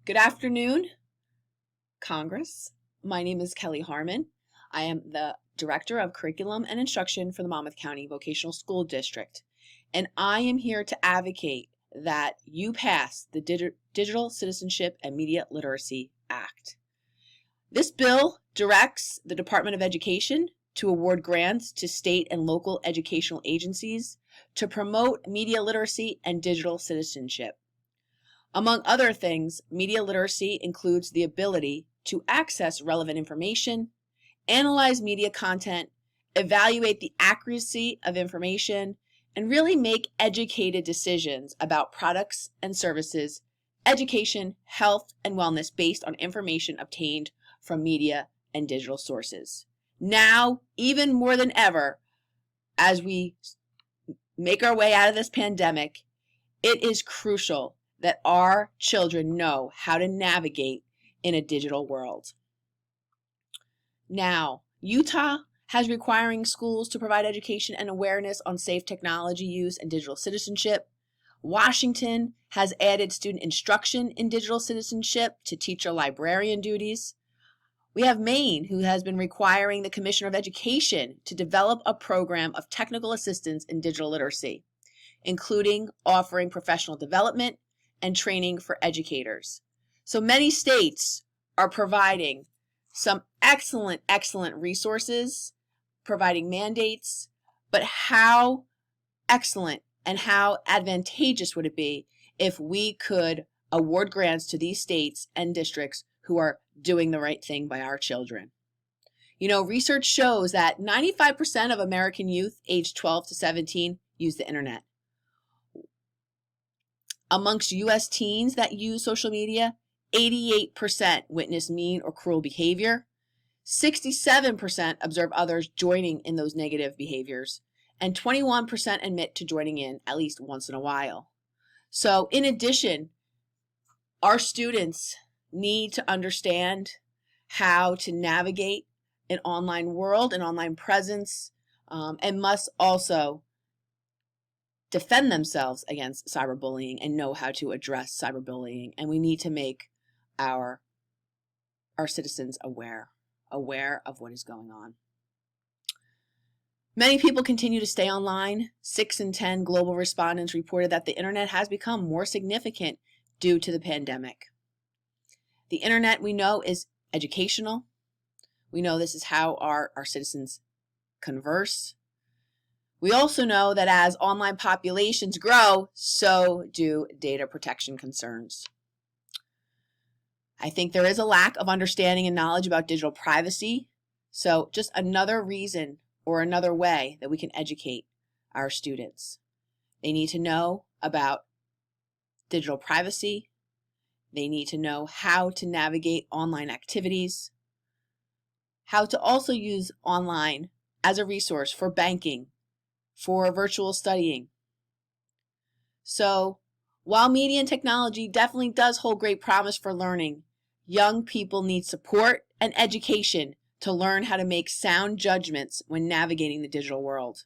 Good afternoon, Congress. My name is Kelly Harmon. I am the Director of Curriculum and Instruction for the Monmouth County Vocational School District, and I am here to advocate that you pass the Digital Citizenship and Media Literacy Act. This bill directs the Department of Education to award grants to state and local educational agencies to promote media literacy and digital citizenship. Among other things, media literacy includes the ability to access relevant information, analyze media content, evaluate the accuracy of information, and really make educated decisions about products and services, education, health, and wellness based on information obtained from media and digital sources. Now, even more than ever, as we make our way out of this pandemic, it is crucial that our children know how to navigate in a digital world. Now, Utah has requiring schools to provide education and awareness on safe technology use and digital citizenship. Washington has added student instruction in digital citizenship to teacher librarian duties. We have Maine, who has been requiring the Commissioner of Education to develop a program of technical assistance in digital literacy, including offering professional development and training for educators. So many states are providing some excellent resources, providing mandates, but how excellent and how advantageous would it be if we could award grants to these states and districts who are doing the right thing by our children? You know, research shows that 95% of American youth aged 12 to 17 use the internet. Amongst U.S. teens that use social media, 88% witness mean or cruel behavior, 67% observe others joining in those negative behaviors, and 21% admit to joining in at least once in a while. So in addition, our students need to understand how to navigate an online world, an online presence, and must also defend themselves against cyberbullying and know how to address cyberbullying. And we need to make our citizens aware of what is going on. Many people continue to stay online. 6 in 10 global respondents reported that the internet has become more significant due to the pandemic. The internet, we know, is educational. We know this is how our citizens converse. We also know that as online populations grow, so do data protection concerns. I think there is a lack of understanding and knowledge about digital privacy. So just another reason or another way that we can educate our students. They need to know about digital privacy. They need to know how to navigate online activities, how to also use online as a resource for banking, for virtual studying. So while media and technology definitely does hold great promise for learning, young people need support and education to learn how to make sound judgments when navigating the digital world.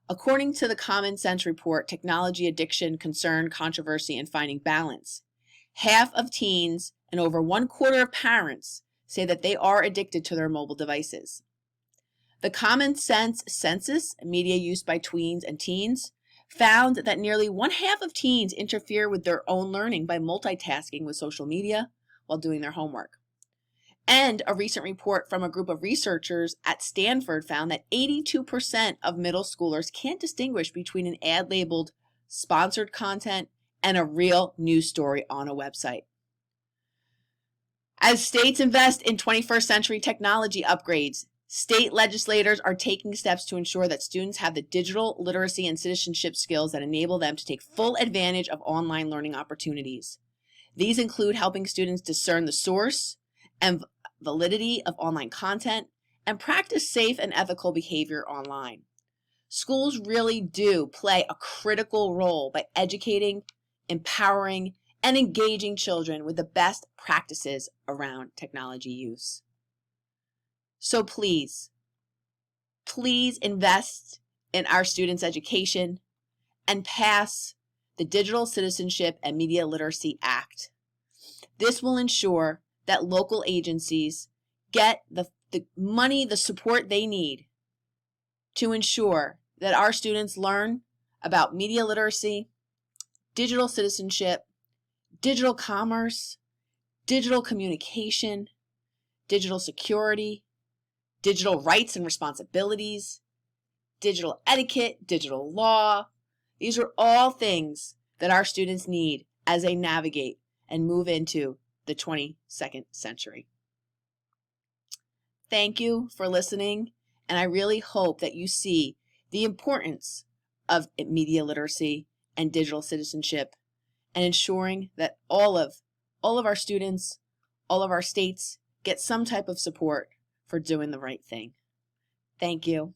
According to the Common Sense Report, Technology Addiction, Concern, Controversy, and Finding Balance, half of teens and over 1/4 of parents say that they are addicted to their mobile devices. The Common Sense Census, media use by tweens and teens, found that nearly 1/2 of teens interfere with their own learning by multitasking with social media while doing their homework. And a recent report from a group of researchers at Stanford found that 82% of middle schoolers can't distinguish between an ad labeled sponsored content and a real news story on a website. As states invest in 21st century technology upgrades, state legislators are taking steps to ensure that students have the digital literacy and citizenship skills that enable them to take full advantage of online learning opportunities. These include helping students discern the source and validity of online content and practice safe and ethical behavior online. Schools really do play a critical role by educating, empowering, and engaging children with the best practices around technology use. So please invest in our students' education and pass the Digital Citizenship and Media Literacy Act. This will ensure that local agencies get the money, the support they need to ensure that our students learn about media literacy, digital citizenship, digital commerce, digital communication, digital security, digital rights and responsibilities, digital etiquette, digital law. These are all things that our students need as they navigate and move into the 22nd century. Thank you for listening, and I really hope that you see the importance of media literacy and digital citizenship and ensuring that all of our students, all of our states get some type of support for doing the right thing. Thank you.